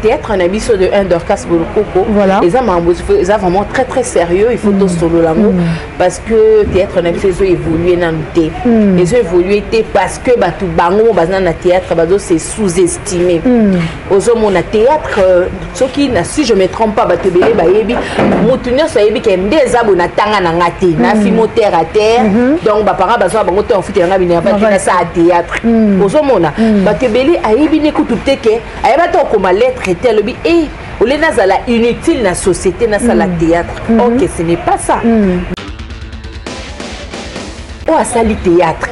Théâtre un abisso de 1 Dorcas Bolokoko. Voilà. Ils ont vraiment très très sérieux. Il faut tout solo l'amour parce que théâtre un abisso ils évolué dans le thé. Ils ont évolué parce que tout bango bazana na théâtre bazo c'est sous-estimé. Aux mon théâtre ce qui si je me trompe pas bato belé ba yebi mutunyo so yebi ke ndeza bona tanga na ngati na film terre à terre. Donc ba para bazo bango to en foot nga bina ba na ça théâtre. Aux mon bato belé ayebi ne kutu ke ayeba to comme lettre était le bi et au lieu nazala inutile na société na sala théâtre. OK, ce n'est pas ça. Ou à sali théâtre,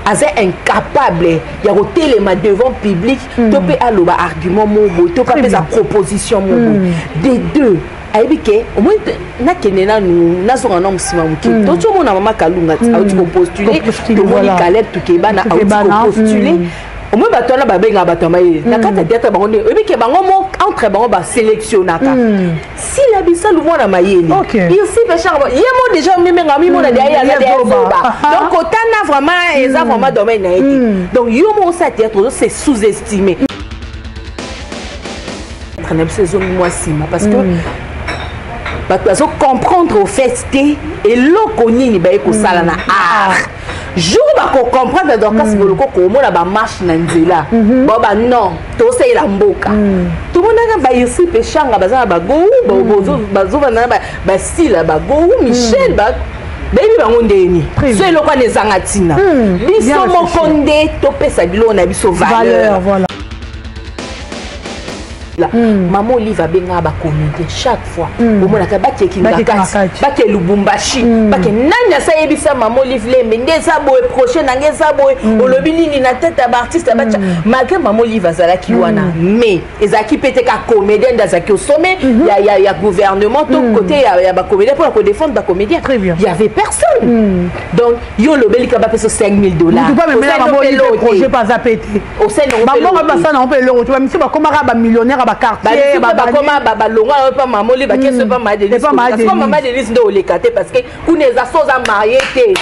assez incapable, il y a téléma devant public, tu peux aller à argument mon beau, tu peux sa proposition mon beau. Des deux. Aïbike, au moins, na kenena nous, na son nom si mamuki. Tout le monde a maman kalunga, tu peux postuler, tu peux caleb, tu peux bana, tu peux postuler. Au moins, bateau là, babenga bateau maï. Na kata théâtre bango, oui que bango mo entre bango ba sélectionnaka. Si la bissa le voit na maïli. Puis aussi pécheur, il y a mo déjà même ngami mo na derrière la derrière. Donc autant na vraiment, ils ont vraiment domaine na été. Donc yo mo ça théâtre c'est sous-estimé. Traîner saison moi sima parce que parce que comprendre au fait et l'okoni ni ba ko sala na art. Jour ba ko comprendre donc kasi boloko ko mo na ba marche na nzela bo ba non to sei la mboka tout le monde ba ici pechanga bazana ba go bazo na ba style ba go Michel ba baby bango ndeni so eloko ne zangatina biso mokonde to pesa bilo na biso valeur voilà. Maman Olive benga ba comédien chaque fois au mona ka bakeki ngakati bake Lubumbashi bake nanya sa yebisa Maman Olive lembe ndeza boy prochain ngeza boy olobi nini na tête à artiste bacha malgré Maman Olive azala ki wana mais ezaki pété ka comédien d'azaki au sommet il y a gouvernement tout côté il y a ba comédien pour défendre ba comédien il y avait personne donc yo lobeli ka ba peso $5,000 tu peux même Maman Olive projet pas à péter au sein Maman ba ça on peut le tu vas me ba comment ba millionnaire ba quartier ba comment ba longa pas Maman Olive ba qu'est-ce pas ma Denise parce que Maman Denise ndo lekate parce que kuneza soza marié te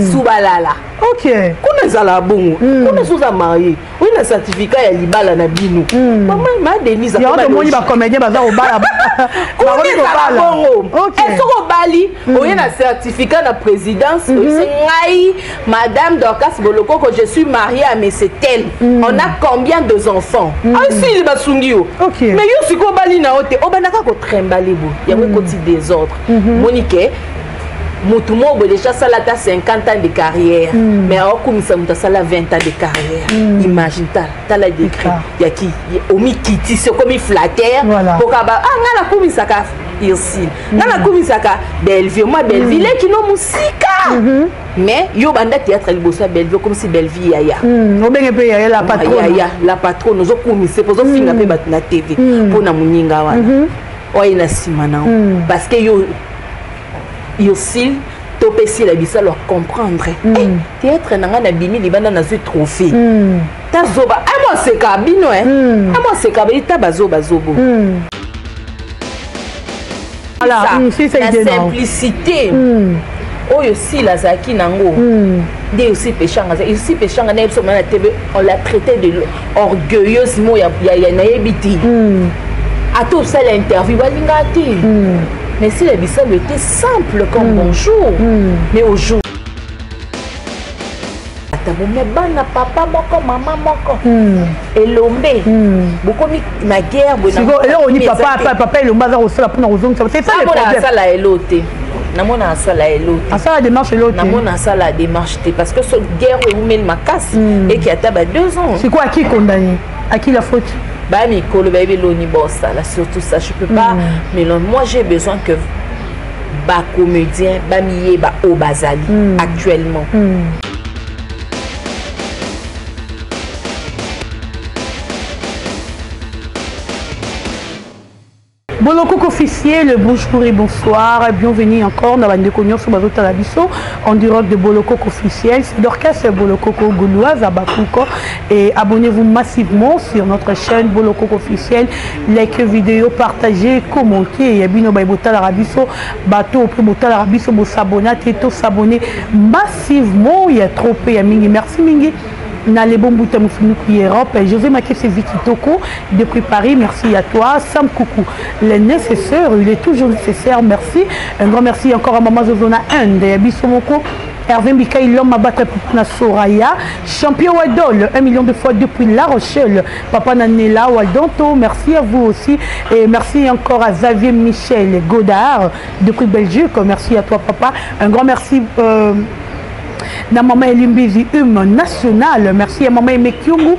subalala OK kuneza la bongo kuneza soza marié oui na certificat ya libala na bino Maman ma Denise ya on moni ba comédien baza au bala kuneza la bongo est-ce que bali oye na certificat na présidence c'est ngai madame Dorcas Bolokoko je suis mariée à monsieur tel on a combien de enfants ah si il ba sungio mais yo siko bali na ote obanaka ko trembali bo ya ko ti désordre Monique mutu mo déjà ça là 50 ans de carrière mais au comme ça muta ça 20 ans de carrière imagine ta la décret ya ki omi kiti c'est comme flatteur pour ka ba ngala comme ça ka ici ngala comme ça ka Belleville moi Belleville qui no musika mais yo banda théâtre liboso Belleville comme si Belleville yaya obenge pe yaya la patronne yaya la patronne nous okomise pour zo finga pe bat na TV pour na muninga wana oyi na simana parce que yo aussi topesi la bisa leur comprendre théâtre nanga na bimi libanda na ce trophée tazoba moi c'est kabino moi c'est kabino tabazoba zobo voilà c'est la simplicité oh aussi la zaki nango des aussi péchanga ici péchanga na na TV on l'a traité de orgueilleuse mo ya na yebiti à tout ça l'interview balingati mais si la bissale était simple comme bonjour mais au jour mais bana papa moko maman moko elombe beaucoup na guerre on dit papa elomba za osala pour na ozong c'est ça le problème ça la elote namona ça la elote ça la démarche elote namona ça la démarche parce que ce guerre où mène ma casse et qui a taba 2 ans c'est quoi qui condamné à qui la faute bah Mikolo baby loni bossa là surtout ça je peux pas mais moi j'ai besoin que ba comédien ba mié ba au bazali actuellement Bolokoko officiel, bonjour et bonsoir, bienvenue encore dans la Ndekonion sur Bazo Talabiso, en direct de Bolokoko officiel, c'est l'orchestre Bolokoko Gouloise à Bakouko et abonnez-vous massivement sur notre chaîne Bolokoko officiel, like vidéo, partagez, commentez, Yabino Baibota Larabiso, Bateau au Bota Larabiso, vous s'abonnez, s'abonner massivement, il y a trop, il y a Mingi, merci Mingi. Nalebo Mbouta Moufounoukouy Europe, José Makesse Vikitoko depuis Paris, merci à toi. Sam Koukou, le nécessaire, il est toujours nécessaire, merci. Un grand merci encore à Maman Zozona Inde, Abissomoko. Hervé Mikaï, l'homme à battre Papa Soraya, champion Wadol, 1 million de fois depuis La Rochelle, Papa Nanela Wadonto, merci à vous aussi, et merci encore à Xavier Michel Godard, depuis Belgique, merci à toi papa, un grand merci na maman Elimbizi national, merci à maman Emekiungu,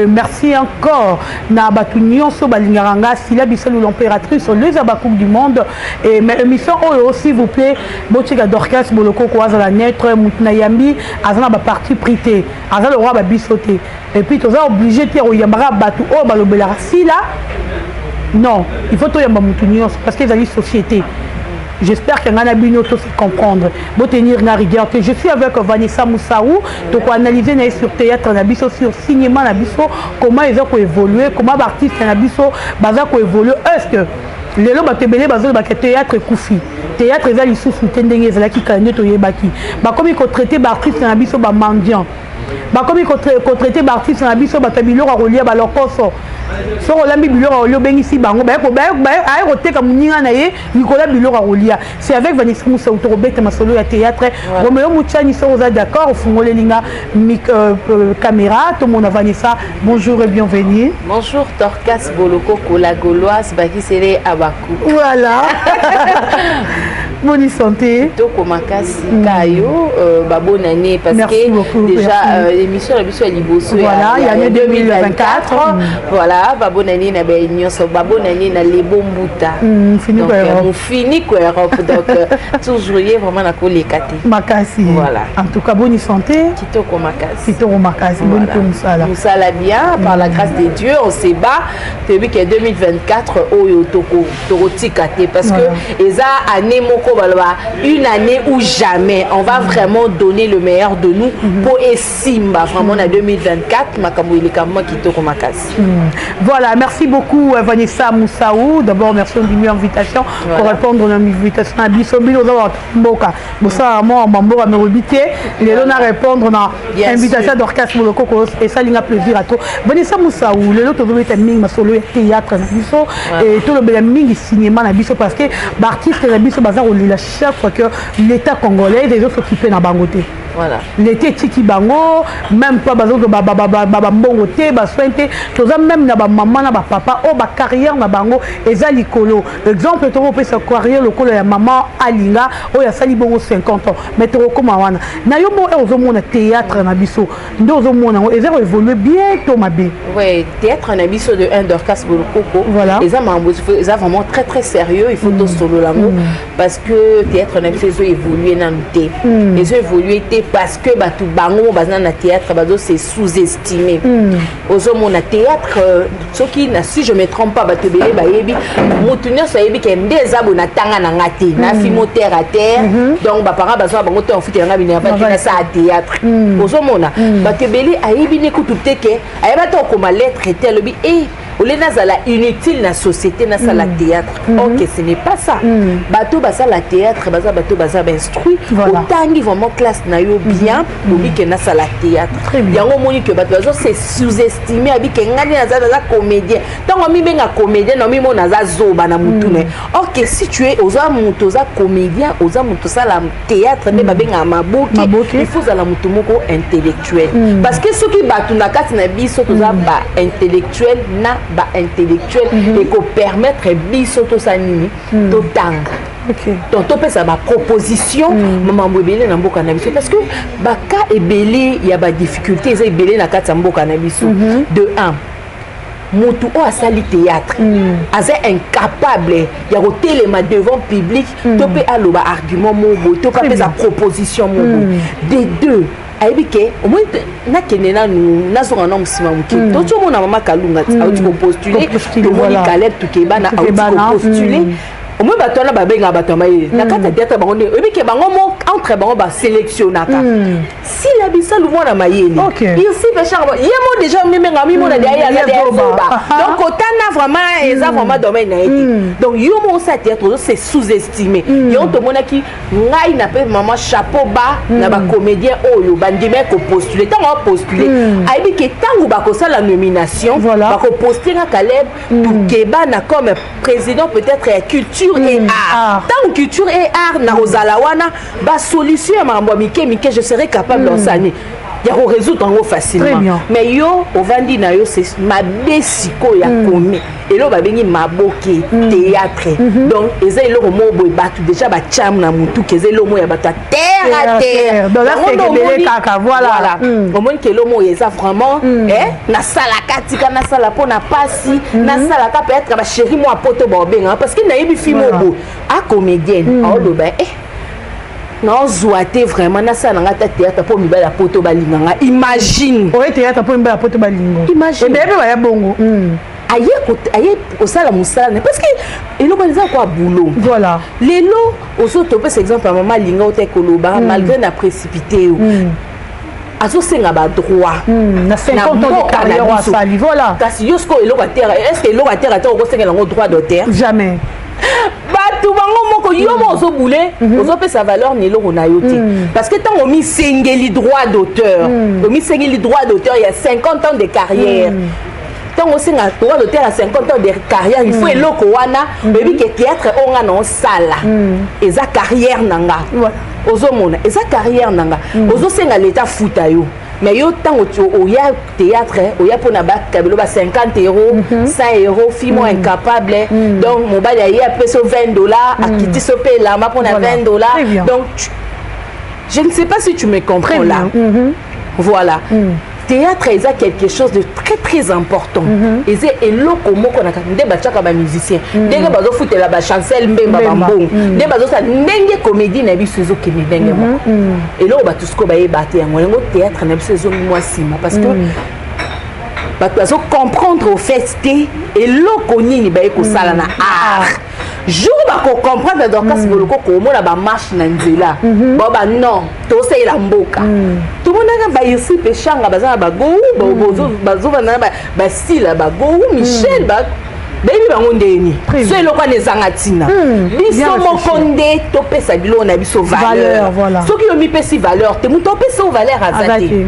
merci encore na Batunion Sobalingaranga, Sila Bissel l'impératrice, les abakouk du monde, et mes émissions s'il vous plaît, Botiga Dorcas, Boloko Kouaza la Netre, Moutnayambi, Azana ba parti prité, Azana le roi ba bisoté, et puis tu as obligé de dire au Yamara Batu, oh Balobelara, si là, non, il faut tout Yamba Moutunion, parce qu'ils ont une société. J'espère que Nganabino tout se comprendre. Bon tenir na rigueur. Je suis avec Vanessa Moussaou. Donc analyser sur théâtre nabiso, sur cinéma nabiso, comment ils ont évolué, comment l'artiste nabiso baza ko évoluer. Est-ce que les lots batebele bazo ba théâtre koufi. Théâtre eza li sous tendenge eza ki kanye to yebaki. Ba comme il ko traiter l'artiste nabiso ba mendiant. Ba comme il ko traiter l'artiste nabiso ba tabilo ka relier ba lokoso. So Rolambi Bilora Olio Bengisi Bango, Aéroteka Mouninga Naye, Nicolas Bilora Olia. C'est avec Vanessa Moussa Autobet, Masolo à théâtre. Roméo Mouchani Sorosa d'accord, au fond Lélinga, caméra, tout le monde a Vanessa. Bonjour et bienvenue. Bonjour Torkas Boloko, Kola Gauloise, Baki Sere Abakou. Voilà. Bonne santé. Toko Makasi Kayo, bonne année parce merci que beaucoup, déjà l'émission est Liboso. Voilà, il y a l'année 2024. Voilà, bonne année na Béignon, bonne année na Lebo Mbouta. Fini donc on finit quoi Europe donc toujours y vraiment na ko lekati. Makasi. Voilà. En tout cas bonne santé. Kitoko Makasi. Kitoko Makasi. Bonne Moussala. Moussala bien par la grâce de Dieu, on se bat depuis que 2024 Oyo Toko Torotikate parce que eza année moko une année où jamais on va vraiment donner le meilleur de nous pour Simba vraiment en 2024 makambo ilekamo Kitoko Makasi. Voilà, merci beaucoup Vanessa Moussaou. D'abord merci de l'invitation pour répondre à l'invitation à Bissobino Mboka. Moussa moi Mamboka me rebité les on a répondre à l'invitation d'Orcas Moloko et ça il a plaisir à toi. Vanessa Moussaou, le lot de être ming solo théâtre na biso et tout le bel cinéma na biso parce que l'artiste na biso bazar la chaque fois que l'État congolais les autres s'occuper na bangoté. Voilà. L'été tiki bango, même pas bazo que baba mbongote, ba sointe, tous même na ba maman na ba papa, oh ba carrière na bango, eza likolo. Exemple, tu peux sa carrière le colo ya maman Alinga, oh ya sali bongo 50 ans. Mais tu recommandes wana. Na yo mo ozo mona théâtre na biso. Ndo ozo mona eza évoluer bientôt ma bé. Ouais, théâtre na biso de Dorcas Boloko. Voilà. Eza vraiment très sérieux, il faut tout solo l'amour parce que théâtre na biso évoluer na nuté. Ils ont évolué parce que tout bango bazana na théâtre bazo c'est sous-estimé. Ozo mona théâtre soki na si je me trompe pas batebele bayebi mutunya so yebi ke ndeza bona tanga na ngati na fimo terre à terre donc ba parents bazo bango to en fuite nga bina ba ça théâtre. Ozo mona batebele ayebi ne kutu teke ayeba to koma lettre tel bi Olé nazala inutile na société na la théâtre. Ok, ce n'est pas ça. Bateau basa la théâtre, bateau basa instruit. Autant ils vraiment classe na yo bien, obi que na la théâtre. Yango moni que bateau c'est sous-estimé abi que ngani naza comédien. Tant mi benga comédien, no mi mo naza zoba na mutune. Ok, si tu es oza mutoza comédien, oza mutosa la théâtre ne benga maboki. Il faut la mutumoko intellectuel. Parce que ceux qui battu na kati na biso toza ba intellectuel na ba intellectuel et qu'on permettre biso to sanini to tanga. Donc to pesa ba proposition maman mbele na mboka na biso parce que ba ka ebele ya ba difficulté eza ebele na kati mboka na biso. De 1 Moutou a sali théâtre, aza incapable ya kotelema devant public, to pe aloba argument mobo, to pa pesa proposition mobo. De 2 aibike moi na kenena nous na zonga na musima muki to tso mona mama kalunga auti ko postuler to moni Caleb to keba na auti ko postuler au moins batona babenga batama ye na kata théâtre bango ne obi ke bango mo entre bango ba sélectionnaka si la bisa lu mona mayeni il si pechanga yemo déjà mimenga mimo na derrière la donc otana vraiment eza vraiment domaine na été donc yo mo sa théâtre c'est sous-estimé yo to mona ki ngai na pe maman chapeau bas na ba comédien oyo bandime ko postuler tant postuler aibi ke tangu ba ko sala nomination ba ko poster na Caleb Toukeba na comme président peut-être culture et art tant culture et art na ozalawana ba solution mambo mike je serais capable d'enseigner il y a résoudre en facilement mais yo ovandi na yo c'est ma besiko ya komi et là ba bengi maboke théâtre donc ezai lo mo boy batu déjà ba cham na mutu kezai lo mo ya bata terre à terre donc là c'est que kaka voilà au monde que lo mo eza vraiment na sala katika na sala po na pasi na sala ka peut-être ba chéri mo apoto ba benga parce que na yebi fi mo bo a comédienne a lo ba non zoaté vraiment na ça na ta théâtre pour mi bala poto balinganga imagine o théâtre pour mi bala poto balingo imagine bébé ba ya bongo aye au sala musala parce que il no baliza quoi boulot voilà lelo au soto par exemple maman linga o te koloba malgré na précipité aso senga ba droit na 50 ans de carrière à sali voilà kasi yosko elo ba terre est-ce que elo ba terre ta ko senga ngo droit d'auteur jamais batu bango moko yo mo zo boulé ozo pe sa valeur ni lo na yote parce que tant on mi sengeli droit d'auteur on mi sengeli droit d'auteur il y a 50 ans de carrière tant on senga droit d'auteur à 50 ans de carrière il faut eloko wana bebi que théâtre onga non sala eza carrière nanga ozo mona eza carrière nanga ozo senga l'état futa yo mais yo tant au ya théâtre au ya pona ba kabelo ba 50 euros 100 euros fimo incapable donc mon ba ya ya peso $20 a quitter ce pays là ma pona $20 donc je ne sais pas si tu me comprends là voilà théâtre est quelque chose de très très important et c'est eloko moko na kande ba chaka ba musicien ndenge bazo futela ba chancel mbemba bambong ndenge bazo sa ndenge comédie na biso zo ke ndenge moko eloko ba tusko ba yebate yango ngo théâtre na biso zo moi sima parce que ba bazo comprendre au fait que eloko nini ba yeko sala na art jour ba ko comprendre donc kasi boloko ko mona ba marche na nzela ba ba non to c'est la mboka tout le monde ba ici pechanga bazana ba go bazo bana ba style ba go Michel ba baby bango ndeni so eloko nezanga tina biso mokonde to pesa bilo na biso valeur voilà soki yo mi pesi valeur te muto pesa valeur azati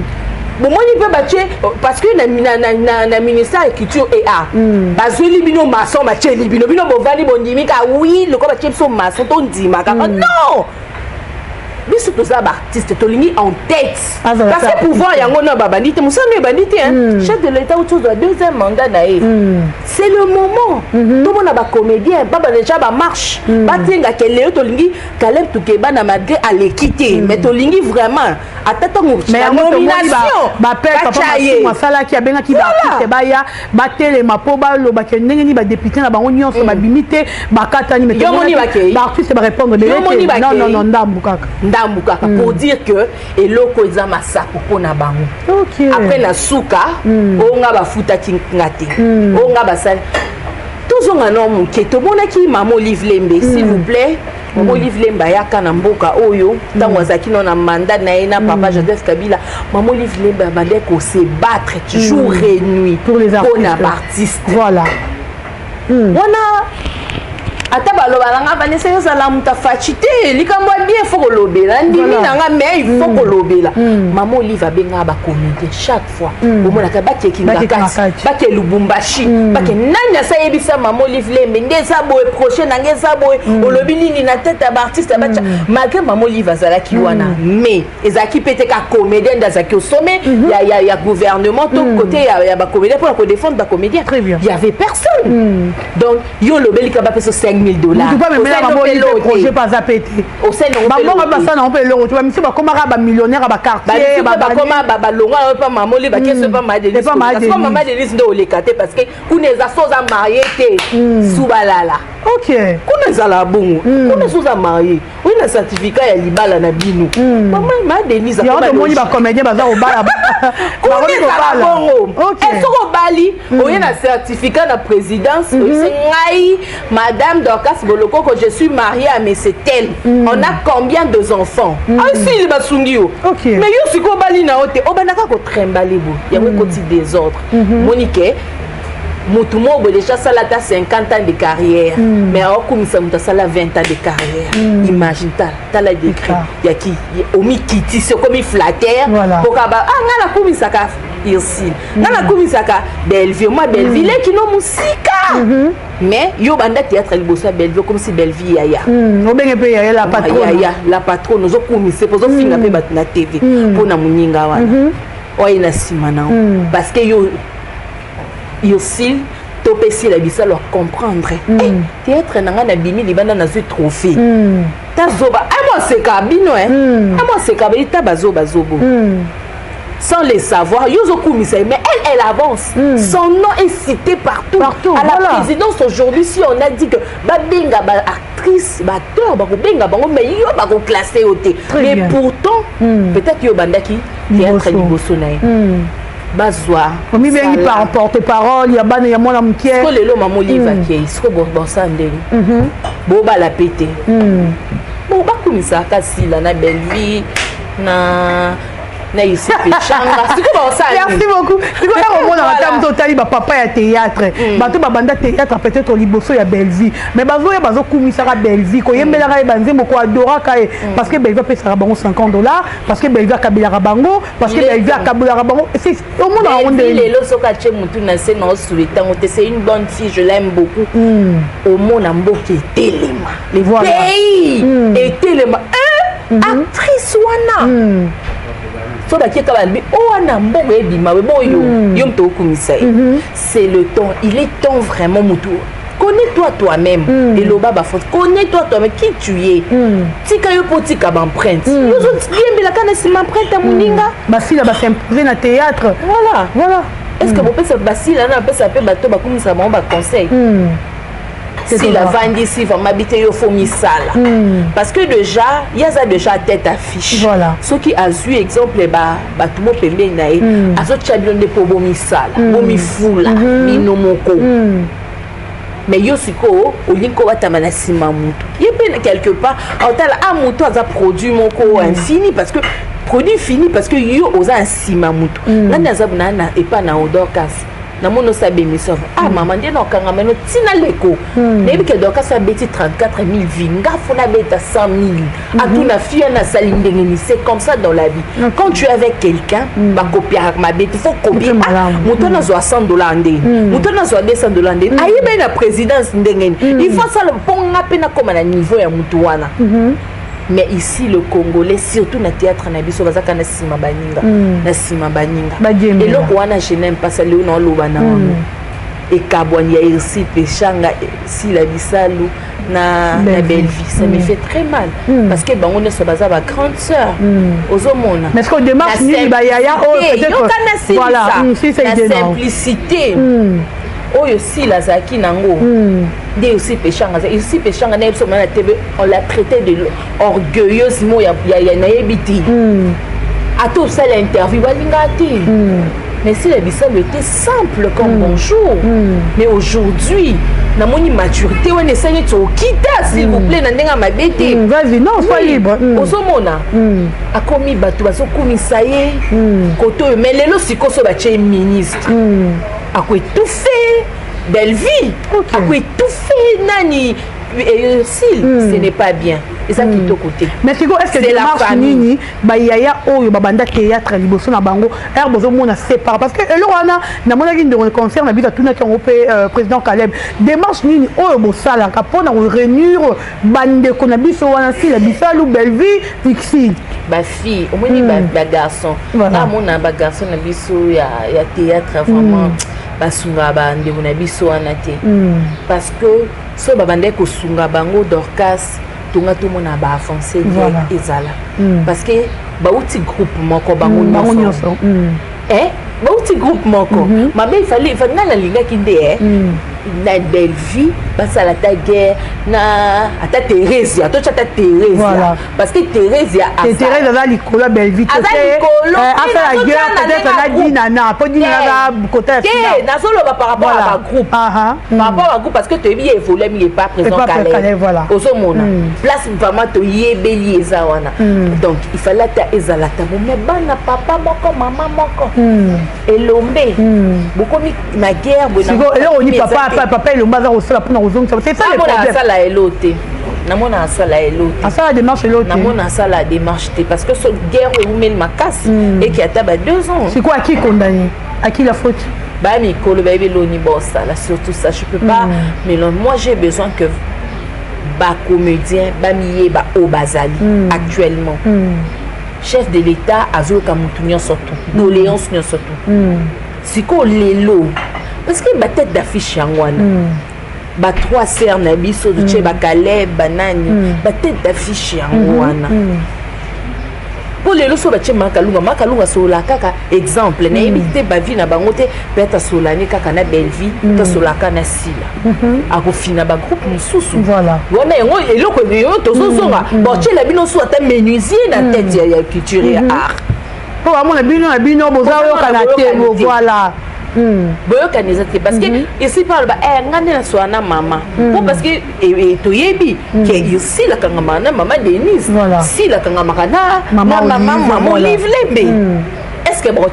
bon moi il peut battre parce que na ministère de culture et art bazeli bino maçon batche libino bino bovali bondimika oui le ko batche so maçon to ndima ka non biso to za artiste to lingi en tête parce que pouvoir yango na babandite musano bandite chef de l'état autour de deuxième mandat na c'est le moment tout monde ba comédien baba déjà ba marche ba tenga kele to lingi Caleb Toukeba na malgré à l'équité mais to lingi vraiment atata la nomination ba père papa masala ki abenga ki ba artiste ba ya ba tele mapo ba lo ba ke ndenge ni ba député na bango nyonso ba bimité ba katani mais ba artiste ba répondre non ndambu kaka pour dire que eloko eza masako pona bango après na suka onga ba futa ngate onga ba sala tozonga no muke to monaki mama Olive Lembe s'il vous plaît mama Olive Lembe yaka na mboka oyo tango azaki na mandat na ena papa Joseph Kabila mama Olive Lembe bande ko se battre jour et nuit pour les artistes voilà wana ata baloba langa banese yo sala muta fachité likambo bien faut kolobela ndimi nanga mais il faut kolobela maman Olive benga ba comédien chaque fois au mona ka bakeki ngakati bake Lubumbashi bake nanya sa yebisa maman Olive Lembe ndeza boy prochain nanga za boy olobi nini na tête à artiste bacha malgré maman Olive azala ki wana mais ezaki pété ka comédien ndazaki au sommet ya gouvernement tout côté ya ba comédien pour défendre ba comédien il y avait personne donc yo lobeli ka ba peso $5,000 tu peux même le projet pas à péter au sein de on peut le tu vas monsieur comme un millionnaire à quartier ba longa pas maman Olive ba qu'est-ce pas ma Denise parce que maman Denise ndo le kate parce que kuneza soza marié te subalala OK kuneza la bongo kuneza soza marié oui na certificat ya libala na bino mama ma Denise il y a de moni ba comédien baza au bala est-ce que bali oye na certificat na présidence c'est ngai madame Dorcas Boloko que je suis mariée à monsieur tel on a combien de enfants si il basungi yo mais yo siko bali na ote obanaka ko trembale bo ya ko ti désordre Monique mutu mo déjà ça là 50 ans de carrière mais au comme ça mutu ça 20 ans de carrière imagine ta la décret ya ki omi kiti c'est comme flatteur pour ka ba ngala comme ça ka ici ngala comme ça ka Belleville moi Belleville qui no musika mais yo banda théâtre liboso Belleville comme si Belleville yaya obenge pe yaya la patronne yaya la patronne ozo kumise pour zo finga pe bat na TV pour na muninga wana oyi na simana parce que yo aussi topesi la bisa leur comprendre théâtre nanga na bimi libanda na ce trophée tazoba moi c'est kabino moi c'est kabino tabazoba zobo sans les savoir yozo kumisa mais elle avance son nom est cité partout à la présidence aujourd'hui si on a dit que babenga ba actrice ba acteur ba benga bango mais yo ba ko classer au mais pourtant peut-être yo bandaki théâtre liboso na bazwa omi bengi par porte-parole ya bana ya mwana mkie ko lelo mamo liva ki isko bon sandeli bo ba la pété bo ba kumisa kasila na Belleville na ici pechanga siko ba ça merci beaucoup siko na ko mona matam totali ba papa ya théâtre bato ba banda théâtre peut-être au liboso ya Belleville mais bazo ya bazo kumisa ka Belleville ko yembela ka banzembo ko adora ka parce que Belleville pesa bango $50 parce que Belleville kabila ka bango parce que Belleville kabila ka bango c'est au monde en monde lelo soka che mutu na se no souhaitant c'est une bonne fille je l'aime beaucoup au monde en mboki telema les voilà pays et telema actrice wana so baki ka balbi wana mbongo ebima we boyo yo mto kumisa c'est le temps il est temps vraiment mutu connais-toi toi-même et le baba faut connais-toi toi-même qui tu es tika yo potika ba empreinte nous autres bien la kana si m'empreinte à muninga basila ba s'imposer na théâtre voilà est-ce que vous pensez basila na pesa pe bato ba kumisa ba conseil si la vandi si va m'habiter au fomisala parce que déjà il y a ça déjà tête affiche voilà ce qui a vu exemple ba tout mo pembe nae azo chabion de pobo misala bomi fula minomoko mais yo siko olinko watamana sima mutu yepena quelque part otala amutu aza produit moko infini parce que produit fini parce que yo oza sima mutu ngana zabuna na epa na Dorcas na mono sabe miso maman ndiye na kanga meno tina leko nebi ke Dorcas a beti 34,000 vinga fona beta 100,000 atuna fille na salindengeni c'est comme ça dans la vie quand tu es avec quelqu'un ba copier ma beti faut copier muto na zo $100 ndé muto na zo $200 ndé ayibe na présidence ndengeni il faut ça le ponga pena comme na niveau ya mutu wana mais ici le Congolais surtout na théâtre na biso bazaka na sima baninga na sima baninga et loko wana je n'aime pas ça le na loba na et kabwani ya ici pechanga si la bisalu na Belleville ça me fait très mal parce que bango ne so baza ba grande sœur ozomona mais ce qu'on démarche ni ba yaya peut-être voilà la simplicité oyo si la zaki nango de aussi pechanga ici pechanga na biso na TV on l'a traité de orgueilleuse mo ya na yebiti ato ça l'interview balinga ti mais si la bissale était simple comme bonjour mais aujourd'hui na moni maturité on essaye de quitter s'il vous plaît na ndenga mabete vas-y non sois libre osomona akomi bato baso komisa ye koto mais lelo sikoso ba che ministre à quoi tout fait Belleville à quoi tout fait nani ce n'est pas bien et ça qui est au côté mais est-ce que c'est la famille ba yaya oyo ba banda théâtre liboso na bango bozo mona sépare parce que elo wana na mona ki de concert na bita tuna ki on peut président Caleb démarche nini oyo bo sala ka pona réunir bande ko na biso wana si la bisalu Belleville fixi ba fille au moins ba garçon na mona ba garçon na biso ya théâtre vraiment basunga bande na biso wana te parce que so babande ko sunga bango Dorcas tunga tout mon aba avancé ezala parce que ba outi groupe moko bango nyonso ba outi groupe moko mabe il fallait na linga kinde na belle vie basala ta guerre na ata Thérèse to chata Thérèse voilà. parce que Thérèse Thérèse a likolo belle vie asa likolo asa la guerre peut-être na dinana po dinana côté que na solo par rapport à groupe par rapport à groupe parce que tu es évolué mais pas présent Calais voilà ozo mona place vraiment to yebeli eza wana donc il fallait ta ezala ta mais bana papa moko maman moko elombe bokomi na guerre bona on dit papa elomba za osala pona ozonga c'est ça le problème ça la elote namona asala elote asala démarche elote namona asala démarche parce que ce guerre est makasi et qui a taba 2 ans c'est quoi à qui condamné à qui la faute bah mikolo ba beloni bossa là surtout ça je peux pas mais moi j'ai besoin que ba comédien ba miye ba obazali actuellement chef de l'état azoka mutunyo soto doléance nyo soto siko lelo parce que ba tête d'affiche yangwana ba 3 sœurs na biso de che ba Calais banani ba tête d'affiche yangwana pour les lois sur le chemin Makalunga sur la kaka exemple na éviter ba vie na bango te peut-être sur la kaka na belle vie to sur la kana sila a ko fina ba groupe mususu voilà ouais ngo eloko yo to so songa bon che la bino so ata menuisier na tête ya culture et art pour amona bino bozayo kana te voilà boyokaniza te parce que ici parle ba ngane na soana mama pour parce que to yebi que ici la kanga mana mama Denise si la kanga makana maman Olive Lembe est-ce que bon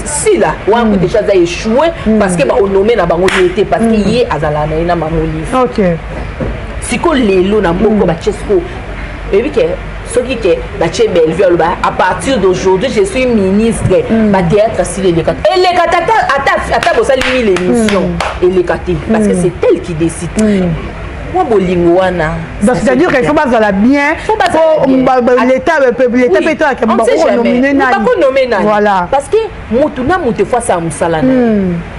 si là ou un coup déjà ça échoué parce que ba on nommé na bango était parce que yi azala na maman Olive OK siko lelo na mboko ba chesko et que ce qui est la belle à partir d'aujourd'hui je suis ministre ba théâtre si les quatre et les quatre ata bosa limi l'émission et les quatre parce que c'est elle qui décide moi bolingo wana c'est-à-dire qu'il faut pas ça bien l'état peut nominer nani voilà parce que mutuna mutu fois ça musala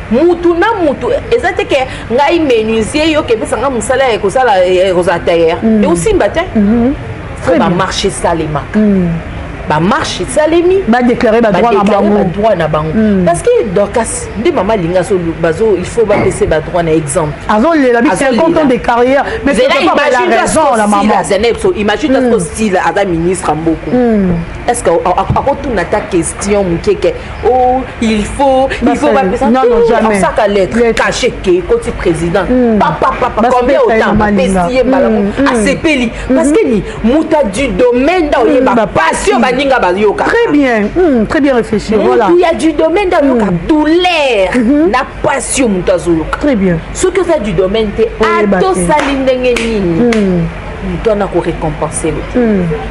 mutu na mutu ezate ke ngai menuisier yo ke bisanga musala e ko sala rosataire et aussi mbate ba marché salema ba marché salemi ba déclarer ba droit na bango parce que Dorcas de maman linga so bazo il faut ba laisser ba droit na exemple azo la bi 50 ans de carrière mais c'est pas la raison la maman imagine notre style à la ministre Mboko est-ce que à retour na ta question mukeke oh il faut pas non jamais ça ka lettre caché que côté président papa combien autant pestier malamu acepeli parce que ni muta du domaine dans ba passion très bien réfléchi voilà il y a du domaine dans le douleur la passion mutazuluka très bien ce que ça du domaine te ato salindenge nini on a récompensé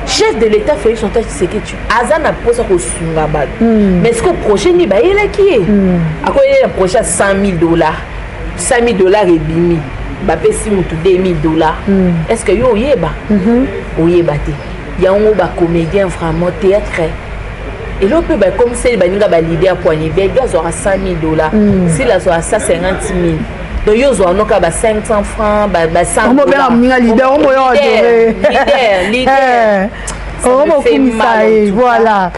chef de l'état Félix Antoine Tshisekedi azana posa ko sunga ba mais ce que projet ni ba il qui est à quoi il y a projet $100,000 $100,000 et bimi ba pesi mutu $2,000 est-ce que yo yeba oyeba te yango ba comédien vraiment théâtre et l'on peut comme c'est baninga ba leader poignet bien gars aura $100,000 si la aura 150,000 donc yo zo anoka ba 500 francs ba 100 on va faire un leader on va leader on fait voilà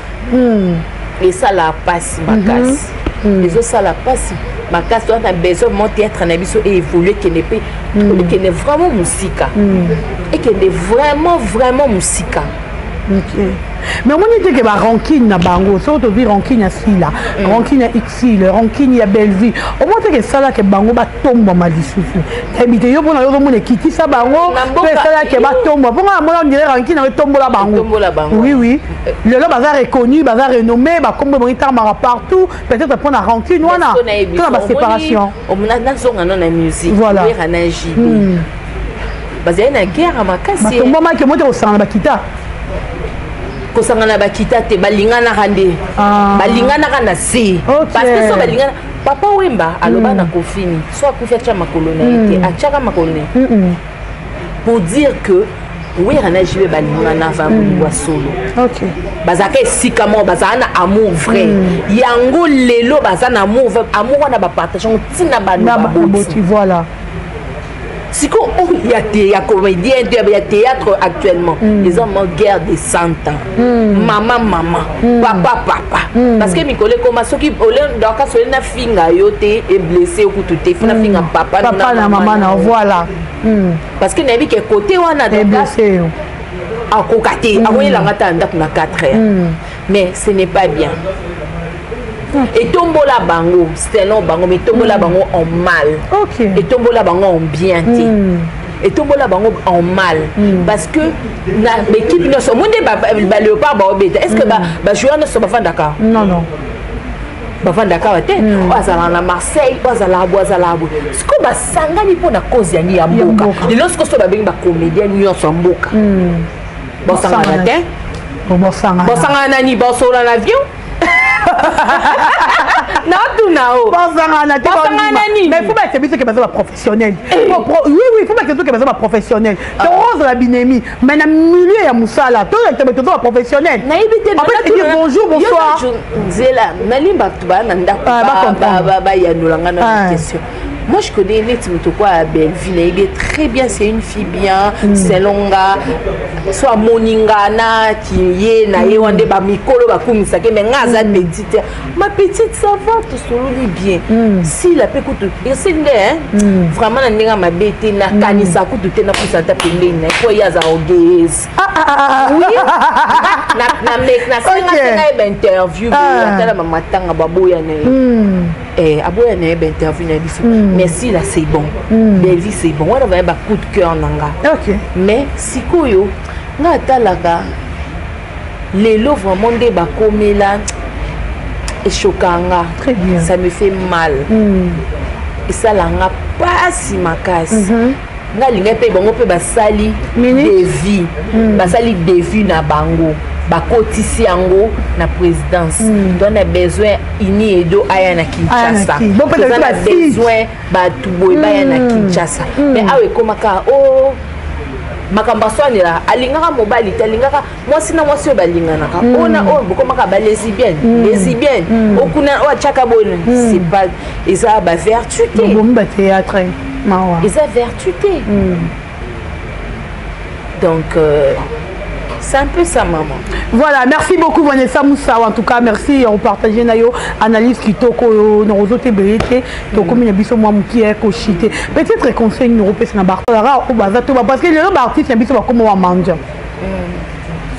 et ça la passe ma casse les autres ça la passe ma casse doit avoir besoin mon théâtre na biso et évoluer qui n'est pas qui n'est vraiment musique et qui est vraiment musique. OK. Mais on dit que la rancune na bango, surtout vi rancune à Sila, rancune à Xil, rancune à Belleville. Au moins que ça là que bango ba tombe ma lisusu. Habité yo pona yo mo ne kiti sa bango, que ça là que ba tombe. Pourquoi moi on dirait rancune na tombe la bango. Oui. Le là bazar reconnu, bazar renommé, ba comme bon itamara partout, peut-être prendre la rancune wana. Toute la séparation. On na zonga na musique. Voilà. Bazar na guerre à makasi. Ba tombe ma que moi au sang ba kita. Kosangana bakita te balingana rande balingana kana si parce que so balingana papa Wemba aloba na kofini so akufa cha makolonité achaka makolonité pour dire que oui rana jibe balingana va mwa solo OK bazaka sikamo bazana amour vrai yango lelo bazana amour wana ba partager tina ba boti voilà siko il y a comédien, il y a théâtre actuellement. Les hommes ont guerre des 100 ans. Maman, papa, parce que Mikole comme ceux qui dans cas sur na finga yote est blessé au couteau, fina finga papa na maman, voilà. Parce que nabi que côté wana est blessé. À kokate, à voyer la ngata ndak na 4 heures. Mais ce n'est pas bien. Et tombola bango, c'est non bango, mais tombola bango en mal. Ok. Et tombola bango en bien. Et tombola bango en mal. Parce que l'équipe ne se monde ba léopard ba obéta. Est-ce que ba joueur ne se ba Dakar? Non. Ba Dakar te. Bazala na Marseille, bazala boazala bo. Ce que ba sangani pour na cause ya ni ya mboka. Et lorsque so ba benga comédien ni yo mboka. Ba sangana te. Ba sangana ni ba sola l'avion. Non, tout nao. Mais il faut mettre que c'est un professionnel. Oui, il faut mettre que c'est un professionnel. Tu oses la binémie. Mais dans le milieu, il y a Moussa là. Tu es un professionnel. En fait, tu dis bonjour, bonsoir. Moi, je connais les Timotokwa à Belleville. Il est très bien, c'est une fille bien, c'est longa. Soit Moningana, qui est naïe, on est bas Mikolo, bas Koumisake, mais Ngaza petite. Ma petite, ça va, tout seul, bien. Si la pécoute, c'est vraiment, on est ma bête, na kanisa, coûte de na poussa ta pende, na quoi y a za oguez. Oui, na interview, la maman tanga baboya na. Aboya na interview na biso. Merci là c'est bon. Belleville c'est bon. On va avoir coup de cœur nanga. OK. Mais sikoyo nga talaka lelo vraiment de ba komela et chokanga. Très bien. Ça me fait mal. Et ça langa pas si makasi. Nga linga pe bango pe basali des vies. Basali des vies na bango. Bakotisi yango na présidence. Donc on a besoin ini edo aya na Kinshasa. Bon peut-être on a besoin ba tubo aya na Kinshasa. Mais awe komaka oh makambaswani la alingaka mobali talingaka mwasi na mwasi obalinganaka. Ona oh bokomaka ba lesbienne. Okuna o chaka bonne. C'est pas eza ba vertu te. Bon ba théâtre. Mawa. Eza vertu te. Donc c'est un peu ça, maman. Voilà, merci beaucoup Vanessa Moussa. En tout cas, merci. On partage nayo analyse qui toko no rozote belete to comme il biso moi qui est cochité. Peut-être conseil nous repère na bartara ou bazato parce que les artistes biso ba comme wa manja.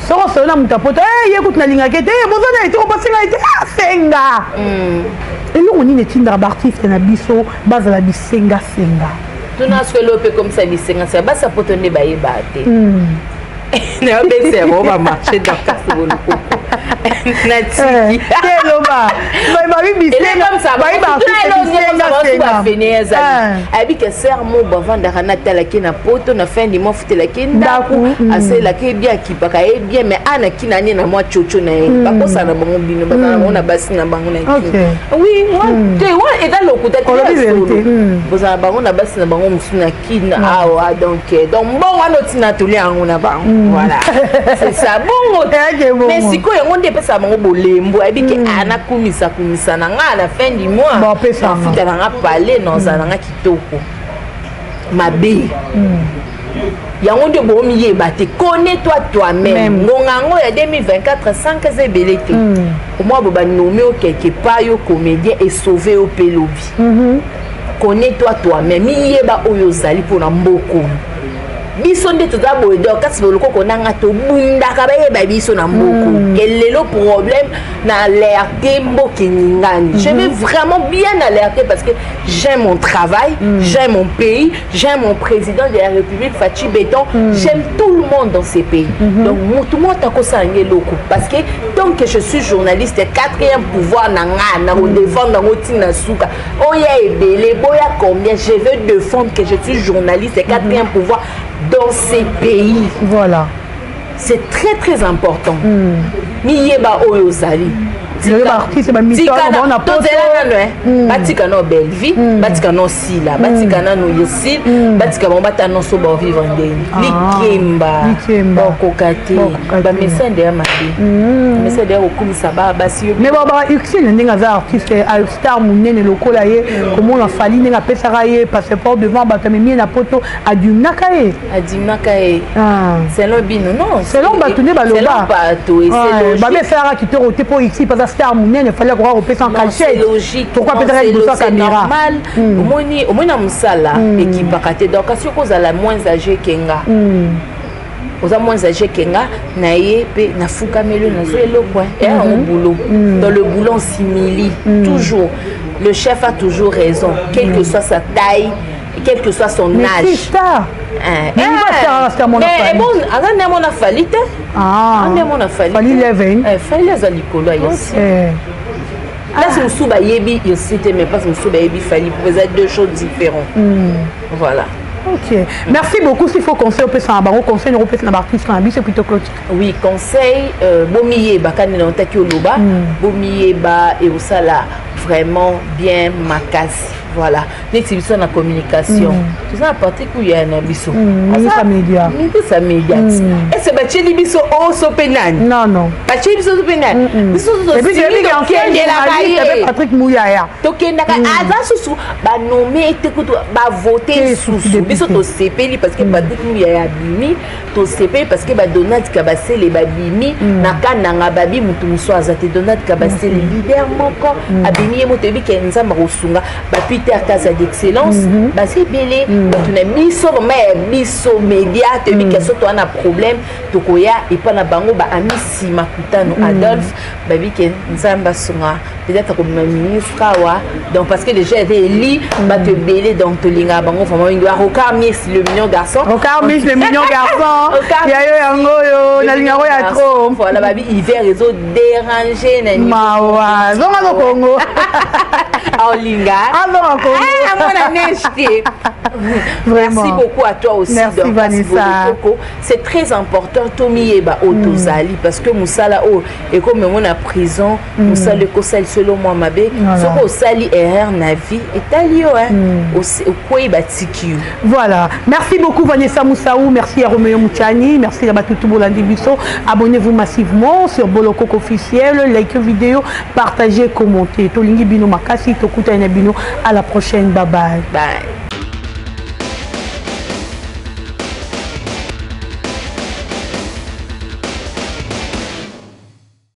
Ça on na mutapoto eh écoute na linga kete bozana été on passer na été senga. Et nous on est tindra artiste na biso bazala bisenga senga. Tout na ce que l'opé comme ça bisenga ça ba ça potone ba yebate. Non, mais c'est bon, on va marcher dans le casque de l'eau. Natiki. Quel homme. Il est comme ça. Il va finir. Il que serment avant d'arrêter la kina poto na fin du mois foutre la kina. Assez la kina bien qui pas bien mais ana kina ni na moi chocho na e. Pas ça na bango bino ba na na basi na bango na. Oui, ouais et dans le côté de vous avez bango na basi na bango musuna kina ah donc bon on otina tuli ango na bango. Voilà. C'est ça bon. Mais si quoi on dépêche ça bango bolembo et que ana kumisa na nga à la fin du mois. Bon pesa na nga parler non ça nga kitoko. Mabe. Yango de bomiye bate connais-toi toi-même. Ngongango ya 2024 5 zebelete. Au moins boba nommé au quelque part yo comédien et sauver au pelobi. Connais-toi toi-même. Yeba oyo zali pour na mboko. Biso nde toza boedo kasi boloko konanga to bundaka bayeba biso na mboko quel est le problème na alerter mboki ningani. Je vais vraiment bien alerter parce que j'aime mon travail, j'aime mon pays, j'aime mon président de la République Fachi Béton, j'aime tout le monde dans ces pays. Donc tout le monde a kosange loko parce que tant que je suis journaliste, quatrième pouvoir na nga na défendre na motina suka. Oya ebele boya combien je veux défendre que je suis journaliste et quatrième pouvoir dans ces pays. Voilà. C'est très très important. Miyeba oyo sali. artiste ba mission na poto batika no belle vie batika no sila batika no yesil batika bon batano so ba vivre ndeni likemba kokate ba message ya mabe message ya okumisa ba basi mais ba Uxil ndinga za artiste a star munene lokola ye comment on fali ndinga pesaka ye passeport devant batamemi na poto adimnaka ye c'est long bino non c'est long batune baloba ba be faire qui te roté pour ici parce que star munene fallait croire au pesa en cachet c'est logique pourquoi peut-être de sa caméra normal omoni musala équipe bakate donc si cause à la moins âgé kenga aux moins âgés kenga naie pe na fukamelo na zoelo quoi et un boulot dans le boulot on s'humilie toujours le chef a toujours raison quelle que soit sa taille quel que soit son âge mais bon azana mona falite mona falite fali leven fali azalikolo yosi là c'est musuba yebi yosi te mais pas musuba yebi fali pour ça deux choses différentes voilà. Ok. Merci beaucoup. S'il faut conseil, on peut s'en avoir. Conseil, on peut s'en avoir. C'est plutôt clôture. Oui, conseil. Bomiye ba kane na taki oloba. Bomiye ba et au sala vraiment bien makasi. Voilà. L'exhibition de la communication. C'est ça la partie où il y a un biso. Ça média. Ça média. Est-ce que tu as biso au sopenan? Non, non. Tu as biso sopenan. Biso et puis j'ai vu qu'en fait, il y avait Patrick Mouyaya. Tokendaka aza susu ba nommer te kutu ba voter susu. Biso to sepeli parce que Patrick Mouyaya bimi, to sepeli parce que ba Donald Kabase les babimi na kananga babi mutu muso azate Donald Kabase les leader moko abimi motebi kenza marosunga ba à casa d'excellence c'est belé tu n'as mis sur miso média te mis que toi un problème to koya et pas na bango ba amisi makutano Adolphe babi que nzamba songa peut-être comme ministre wa donc parce que les gens étaient élus ba te belé donc te linga bango vraiment il doit recar miss le mignon garçon recar miss le mignon garçon ya yo yango yo na linga ya trop voilà babi hiver réseau dérangé na mawa zonga no Congo en linga merci beaucoup à toi aussi. Merci Vanessa. C'est très important Tomi Eba Otozali parce que Moussala et comme on a prison Moussala Kosal selon moi mabe ce que Sali erreur na vie est allié au quoi batiki. Voilà. Merci beaucoup Vanessa Moussaou, merci à Roméo Mouchani, merci à Batutu Bolandi Bisso. Abonnez-vous massivement sur Boloko officiel, likez vidéo, partagez, commentez. Tolingi Bino Makasi, Tokuta Bino. À la prochaine. Bye bye. Bye.